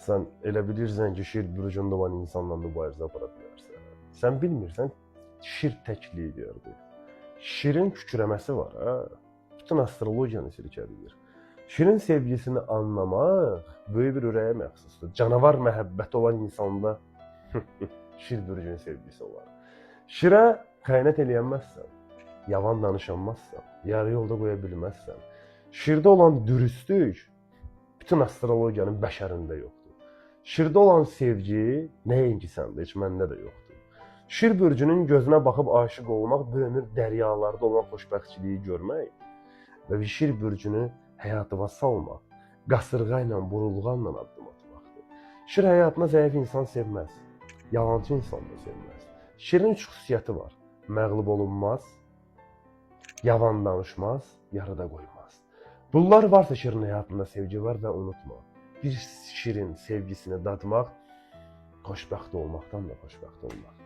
Sən elə bilirsən ki, şir bürcündə olan insanla mübarizə apara bilərsən. Sən bilmirsən, şir təkliyi deyirdi. Şirin kükrəməsi var, ha? Bütün astrologiyanı silkələyir. Şirin sevgisini anlamaq böyük bir ürəyə məxsusdur. Canavar məhəbbəti olan insanda şir bürcünün sevgisi olar. Şirə xəyanət eləyənməzsən, yalan danışanmazsan, yarı yolda qoya bilməzsən. Şirdə olan dürüstlük bütün astrologiyanın bəşərində yoxdur. Şirdə olan sevgi nəinki səndə, heç məndə də yoxdur. Şir bürcünün gözünə baxıb aşiq olmaq, bu ömür dəryalarda olan xoşbəxtçiliyi görmək və bir şir bürcünü həyatıma salmaq, qasırğa ilə, burulğanla addım atmaqdır. Şir həyatına zəif insan sevməz, yalancı insan da sevməz. Şirin üç xüsusiyyəti var: məğlub olunmaz, yalan danışmaz, yarıda qoymaz. Bunlar varsa şirin həyatında sevgi var və unutma. Bir şirin sevgisini dadmaq, xoşbəxt olmaqdan da xoşbəxt olmaq.